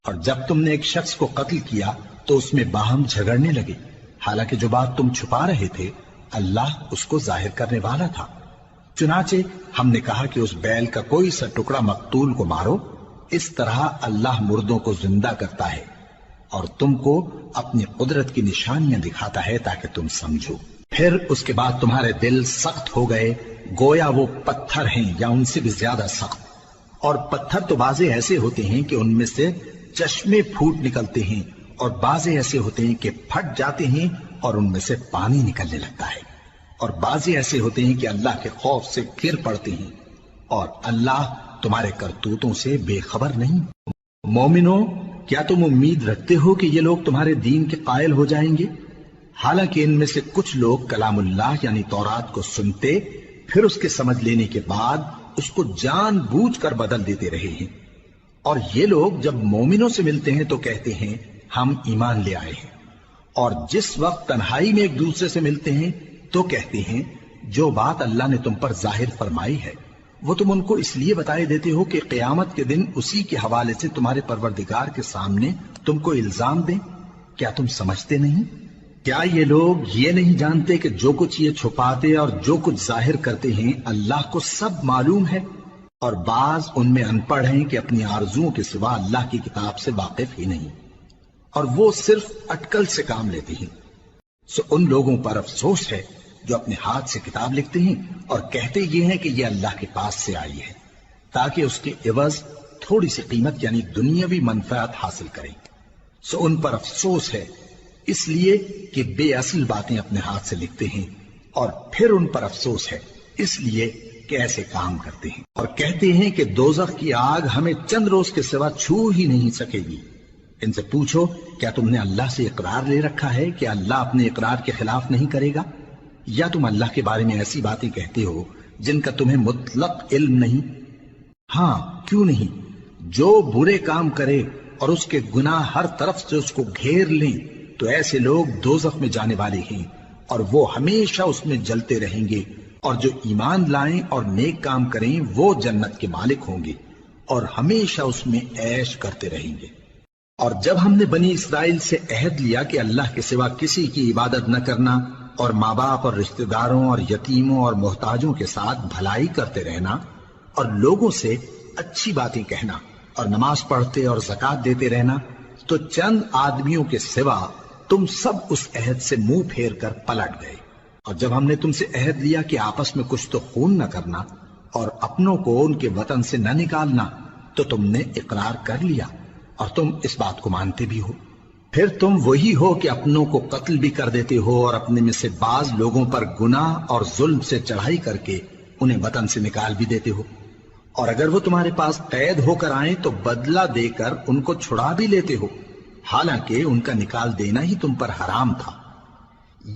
اور جب تم نے ایک شخص کو قتل کیا تو اس میں باہم جھگڑنے لگے، حالانکہ جو بات تم چھپا رہے تھے اللہ اس کو ظاہر کرنے والا تھا۔ چنانچہ ہم نے کہا کہ اس بیل کا کوئی سا ٹکڑا مقتول کو مارو، اس طرح اللہ مردوں کو زندہ کرتا ہے اور تم کو اپنی قدرت کی نشانیاں دکھاتا ہے تاکہ تم سمجھو۔ پھر اس کے بعد تمہارے دل سخت ہو گئے گویا وہ پتھر ہیں یا ان سے بھی زیادہ سخت، اور پتھر تو بعضے ایسے ہوتے ہیں کہ ان میں سے چشمے پھوٹ نکلتے ہیں، اور بعضے ایسے ہوتے ہیں کہ پھٹ جاتے ہیں اور ان میں سے پانی نکلنے لگتا ہے، اور بعضے ایسے ہوتے ہیں کہ اللہ کے خوف سے گر پڑتے ہیں، اور اللہ تمہارے کرتوتوں سے بے خبر نہیں۔ مومنو، کیا تم امید رکھتے ہو کہ یہ لوگ تمہارے دین کے قائل ہو جائیں گے؟ حالانکہ ان میں سے کچھ لوگ کلام اللہ یعنی تورات کو سنتے پھر اس کے سمجھ لینے کے بعد اس کو جان بوجھ کر بدل دیتے رہے ہیں، اور یہ لوگ جب مومنوں سے ملتے ہیں تو کہتے ہیں ہم ایمان لے آئے ہیں، اور جس وقت تنہائی میں ایک دوسرے سے ملتے ہیں تو کہتے ہیں جو بات اللہ نے تم پر ظاہر فرمائی ہے وہ تم ان کو اس لیے بتائے دیتے ہو کہ قیامت کے دن اسی کے حوالے سے تمہارے پروردگار کے سامنے تم کو الزام دیں۔ کیا تم سمجھتے نہیں؟ کیا یہ لوگ یہ نہیں جانتے کہ جو کچھ یہ چھپاتے اور جو کچھ ظاہر کرتے ہیں اللہ کو سب معلوم ہے؟ اور بعض ان میں ان پڑھ ہیں کہ اپنی آرزوؤں کے سوا اللہ کی کتاب سے واقف ہی نہیں، اور وہ صرف اٹکل سے کام لیتے ہیں۔ سو ان لوگوں پر افسوس ہے جو اپنے ہاتھ سے کتاب لکھتے ہیں اور کہتے یہ ہیں کہ یہ اللہ کے پاس سے آئی ہے تاکہ اس کے عوض تھوڑی سی قیمت یعنی دنیاوی منفعت حاصل کریں۔ سو ان پر افسوس ہے اس لیے کہ بے اصل باتیں اپنے ہاتھ سے لکھتے ہیں، اور پھر ان پر افسوس ہے اس لیے کہ ایسے کام کرتے ہیں، اور کہتے ہیں کہ دوزخ کی آگ ہمیں چند روز کے سوا چھو ہی نہیں سکے گی۔ ان سے پوچھو کیا تم نے اللہ سے اقرار لے رکھا ہے کہ اللہ اپنے اقرار کے خلاف نہیں کرے گا، یا تم اللہ کے بارے میں ایسی باتیں کہتے ہو جن کا تمہیں مطلق علم نہیں؟ ہاں کیوں نہیں، جو برے کام کرے اور اس کے گناہ ہر طرف سے اس کو گھیر لیں تو ایسے لوگ دوزخ میں جانے والے ہیں، اور وہ ہمیشہ اس میں جلتے رہیں گے، اور جو ایمان لائیں اور نیک کام کریں وہ جنت کے مالک ہوں گے اور ہمیشہ اس میں عیش کرتے رہیں گے۔ اور جب ہم نے بنی اسرائیل سے عہد لیا کہ اللہ کے سوا کسی کی عبادت نہ کرنا، اور ماں باپ اور رشتہ داروں اور یتیموں اور محتاجوں کے ساتھ بھلائی کرتے رہنا، اور لوگوں سے اچھی باتیں کہنا، اور نماز پڑھتے اور زکوٰۃ دیتے رہنا، تو چند آدمیوں کے سوا تم سب اس عہد سے منہ پھیر کر پلٹ گئے۔ اور جب ہم نے تم سے عہد لیا کہ آپس میں کچھ تو خون نہ کرنا اور اپنوں کو ان کے وطن سے نہ نکالنا، تو تم نے اقرار کر لیا اور تم اس بات کو مانتے بھی ہو۔ پھر تم وہی ہو کہ اپنوں کو قتل بھی کر دیتے ہو اور اپنے میں سے بعض لوگوں پر گناہ اور ظلم سے چڑھائی کر کے انہیں وطن سے نکال بھی دیتے ہو، اور اگر وہ تمہارے پاس قید ہو کر آئیں تو بدلہ دے کر ان کو چھڑا بھی لیتے ہو، حالانکہ ان کا نکال دینا ہی تم پر حرام تھا۔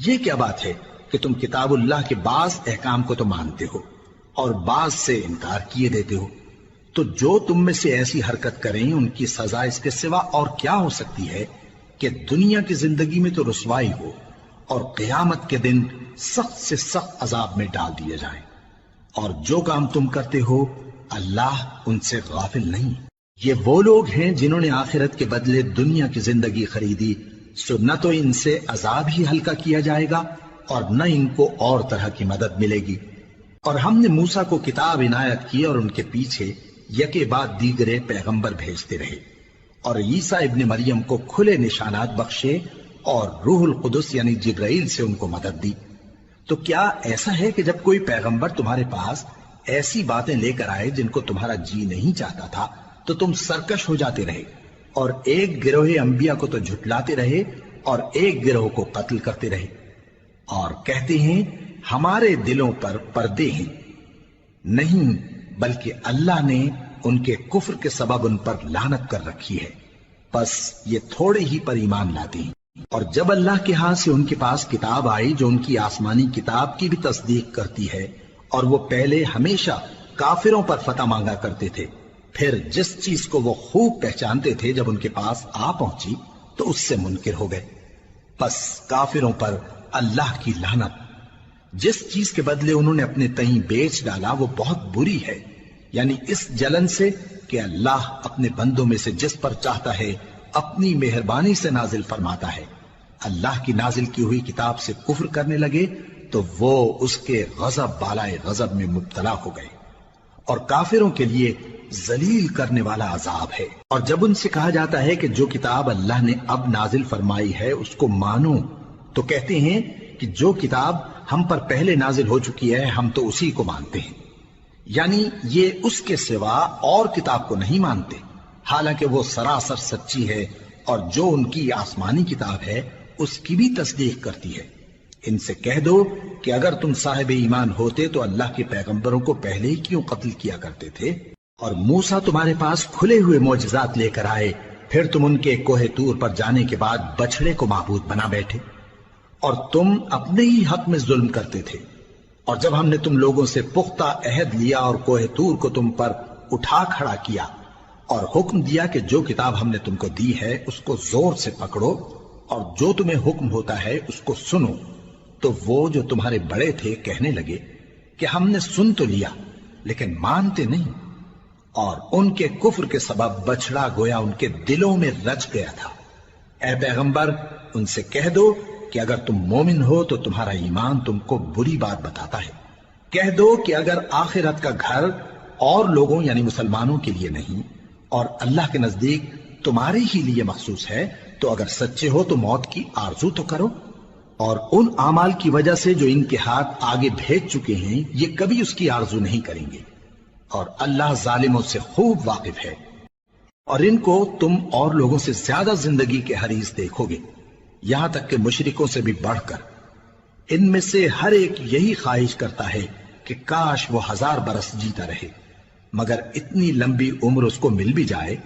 یہ کیا بات ہے کہ تم کتاب اللہ کے بعض احکام کو تو مانتے ہو اور بعض سے انکار کیے دیتے ہو؟ تو جو تم میں سے ایسی حرکت کریں ان کی سزا اس کے سوا اور کیا ہو سکتی ہے کہ دنیا کی زندگی میں تو رسوائی ہو اور قیامت کے دن سخت سے سخت عذاب میں ڈال دیے جائیں۔ اور جو کام تم کرتے ہو اللہ ان سے غافل نہیں۔ یہ وہ لوگ ہیں جنہوں نے آخرت کے بدلے دنیا کی زندگی خریدی، سو نہ تو ان سے عذاب ہی ہلکا کیا جائے گا اور نہ ان کو اور طرح کی مدد ملے گی۔ اور ہم نے موسیٰ کو کتاب عنایت کی اور ان کے پیچھے یکے بعد دیگرے پیغمبر بھیجتے رہے، اور عیسیٰ ابن مریم کو کھلے نشانات بخشے اور روح القدس یعنی جبرائیل سے ان کو مدد دی۔ تو کیا ایسا ہے کہ جب کوئی پیغمبر تمہارے پاس ایسی باتیں لے کر آئے جن کو تمہارا جی نہیں چاہتا تھا تو تم سرکش ہو جاتے رہے، اور ایک گروہ انبیاء کو تو جھٹلاتے رہے اور ایک گروہ کو قتل کرتے رہے، اور کہتے ہیں ہمارے دلوں پر پردے ہیں؟ نہیں، بلکہ اللہ نے ان کے کفر کے سبب ان پر لعنت کر رکھی ہے، بس یہ تھوڑے ہی پر ایمان لاتے ہیں۔ اور جب اللہ کے ہاں سے ان کے پاس کتاب آئی جو ان کی آسمانی کتاب کی بھی تصدیق کرتی ہے، اور وہ پہلے ہمیشہ کافروں پر فتح مانگا کرتے تھے، پھر جس چیز کو وہ خوب پہچانتے تھے جب ان کے پاس آ پہنچی تو اس سے منکر ہو گئے، بس کافروں پر اللہ کی لعنت۔ جس چیز کے بدلے انہوں نے اپنے تئیں بیچ ڈالا وہ بہت بری ہے، یعنی اس جلن سے کہ اللہ اپنے بندوں میں سے جس پر چاہتا ہے اپنی مہربانی سے نازل فرماتا ہے۔ اللہ کی نازل کی ہوئی کتاب سے کفر کرنے لگے تو وہ اس کے غضب بالائے غضب میں مبتلا ہو گئے، اور کافروں کے لیے ذلیل کرنے والا عذاب ہے۔ اور جب ان سے کہا جاتا ہے کہ جو کتاب اللہ نے اب نازل فرمائی ہے اس کو مانو، تو کہتے ہیں کہ جو کتاب ہم پر پہلے نازل ہو چکی ہے ہم تو اسی کو مانتے ہیں، یعنی یہ اس کے سوا اور کتاب کو نہیں مانتے، حالانکہ وہ سراسر سچی ہے، اور جو ان کی آسمانی کتاب ہے اس کی بھی تصدیق کرتی ہے۔ ان سے کہہ دو کہ اگر تم صاحب ایمان ہوتے تو اللہ کے پیغمبروں کو پہلے ہی کیوں قتل کیا کرتے تھے؟ اور موسیٰ تمہارے پاس کھلے ہوئے معجزات لے کر آئے، پھر تم ان کے کوہ طور پر جانے کے بعد بچڑے کو معبود بنا بیٹھے، اور تم اپنے ہی حق میں ظلم کرتے تھے۔ اور جب ہم نے تم لوگوں سے پختہ عہد لیا اور کوہ طور کو تم پر اٹھا کھڑا کیا اور حکم دیا کہ جو کتاب ہم نے تم کو دی ہے اس کو زور سے پکڑو اور جو تمہیں حکم ہوتا ہے اس کو سنو، تو وہ جو تمہارے بڑے تھے کہنے لگے کہ ہم نے سن تو لیا لیکن مانتے نہیں، اور ان کے کفر کے سبب بچڑا گویا ان کے دلوں میں رچ گیا تھا۔ اے پیغمبر ان سے کہہ دو کہ اگر تم مومن ہو تو تمہارا ایمان تم کو بری بات بتاتا ہے۔ کہہ دو کہ اگر آخرت کا گھر اور لوگوں یعنی مسلمانوں کے لیے نہیں اور اللہ کے نزدیک تمہارے ہی لیے مخصوص ہے تو اگر سچے ہو تو موت کی آرزو تو کرو، اور ان اعمال کی وجہ سے جو ان کے ہاتھ آگے بھیج چکے ہیں یہ کبھی اس کی آرزو نہیں کریں گے، اور اللہ ظالموں سے خوب واقف ہے۔ اور ان کو تم اور لوگوں سے زیادہ زندگی کے حریص دیکھو گے، یہاں تک کہ مشرکوں سے بھی بڑھ کر۔ ان میں سے ہر ایک یہی خواہش کرتا ہے کہ کاش وہ 1000 برس جیتا رہے، مگر اتنی لمبی عمر اس کو مل بھی جائے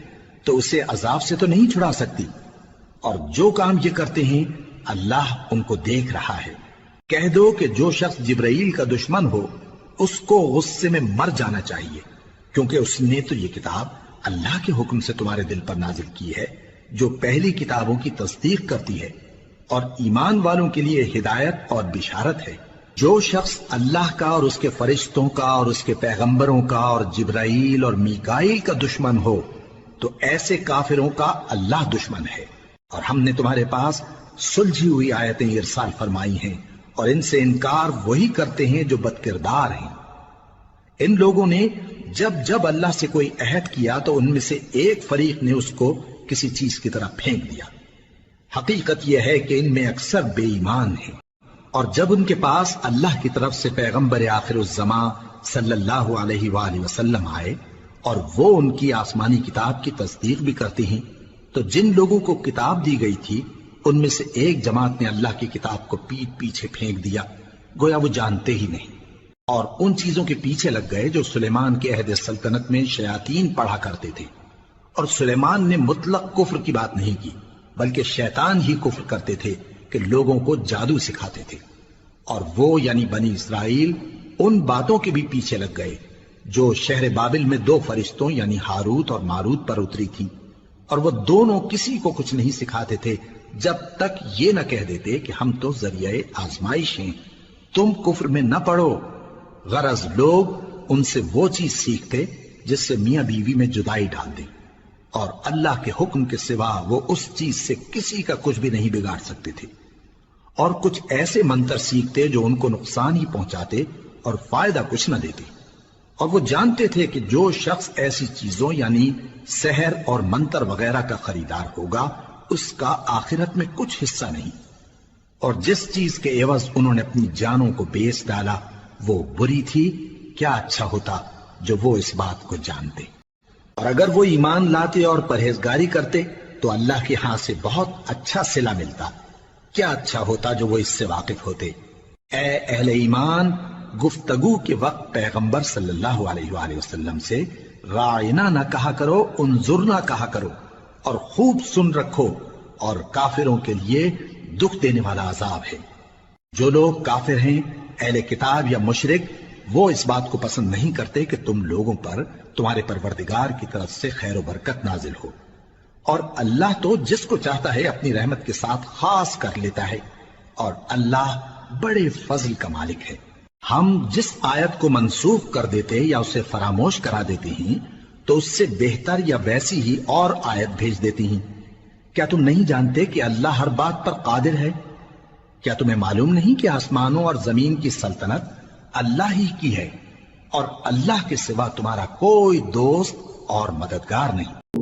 تو اسے عذاب سے تو نہیں چھڑا سکتی، اور جو کام یہ کرتے ہیں اللہ ان کو دیکھ رہا ہے۔ کہہ دو کہ جو شخص جبرائیل کا دشمن ہو اس کو غصے میں مر جانا چاہیے، کیونکہ اس نے تو یہ کتاب اللہ کے حکم سے تمہارے دل پر نازل کی ہے جو پہلی کتابوں کی تصدیق کرتی ہے، اور ایمان والوں کے لیے ہدایت اور بشارت ہے۔ جو شخص اللہ کا اور اس کے فرشتوں کا اور اس کے پیغمبروں کا اور جبرائیل اور میکائیل کا دشمن ہو تو ایسے کافروں کا اللہ دشمن ہے۔ اور ہم نے تمہارے پاس سلجھی ہوئی آیتیں ارسال فرمائی ہیں، اور ان سے انکار وہی کرتے ہیں جو بد کردار ہیں۔ ان لوگوں نے جب جب اللہ سے کوئی عہد کیا تو ان میں سے ایک فریق نے اس کو کسی چیز کی طرح پھینک دیا۔ حقیقت یہ ہے کہ ان میں اکثر بے ایمان ہیں، اور جب ان کے پاس اللہ کی طرف سے پیغمبر آخر الزمان صلی اللہ علیہ وآلہ وسلم آئے اور وہ ان کی آسمانی کتاب کی تصدیق بھی کرتے ہیں، تو جن لوگوں کو کتاب دی گئی تھی ان میں سے ایک جماعت نے اللہ کی کتاب کو پیٹ پیچھے پھینک دیا، گویا وہ جانتے ہی نہیں، اور ان چیزوں کے پیچھے لگ گئے جو سلیمان کے عہد سلطنت میں شیاطین پڑھا کرتے تھے۔ اور سلیمان نے مطلق کفر کی بات نہیں کی، بلکہ شیطان ہی کفر کرتے تھے کہ لوگوں کو جادو سکھاتے تھے، اور وہ یعنی بنی اسرائیل ان باتوں کے بھی پیچھے لگ گئے جو شہر بابل میں 2 فرشتوں یعنی ہاروت اور ماروت پر اتری تھی، اور وہ دونوں کسی کو کچھ نہیں سکھاتے تھے جب تک یہ نہ کہہ دیتے کہ ہم تو ذریعہ آزمائش ہیں، تم کفر میں نہ پڑو۔ غرض لوگ ان سے وہ چیز سیکھتے جس سے میاں بیوی میں جدائی ڈال دیں، اور اللہ کے حکم کے سوا وہ اس چیز سے کسی کا کچھ بھی نہیں بگاڑ سکتے تھے، اور کچھ ایسے منتر سیکھتے جو ان کو نقصان ہی پہنچاتے اور فائدہ کچھ نہ دیتے۔ اور وہ جانتے تھے کہ جو شخص ایسی چیزوں یعنی سحر اور منتر وغیرہ کا خریدار ہوگا اس کا آخرت میں کچھ حصہ نہیں، اور جس چیز کے عوض انہوں نے اپنی جانوں کو بیچ ڈالا وہ بری تھی، کیا اچھا ہوتا جو وہ اس بات کو جانتے۔ اور اگر وہ ایمان لاتے اور پرہیزگاری کرتے تو اللہ کے ہاں سے بہت اچھا صلہ ملتا، کیا اچھا ہوتا جو وہ اس سے واقف ہوتے۔ اے اہل ایمان، گفتگو کے وقت پیغمبر صلی اللہ علیہ وآلہ وسلم سے رائنا نہ کہا کرو، انظرنا کہا کرو، اور خوب سن رکھو، اور کافروں کے لیے دکھ دینے والا عذاب ہے۔ جو لوگ کافر ہیں، اہل کتاب یا مشرک، وہ اس بات کو پسند نہیں کرتے کہ تم لوگوں پر تمہارے پروردگار کی طرف سے خیر و برکت نازل ہو، اور اللہ تو جس کو چاہتا ہے اپنی رحمت کے ساتھ خاص کر لیتا ہے، اور اللہ بڑے فضل کا مالک ہے۔ ہم جس آیت کو منسوخ کر دیتے یا اسے فراموش کرا دیتے ہیں تو اس سے بہتر یا ویسی ہی اور آیت بھیج دیتی ہیں۔ کیا تم نہیں جانتے کہ اللہ ہر بات پر قادر ہے؟ کیا تمہیں معلوم نہیں کہ آسمانوں اور زمین کی سلطنت اللہ ہی کی ہے اور اللہ کے سوا تمہارا کوئی دوست اور مددگار نہیں؟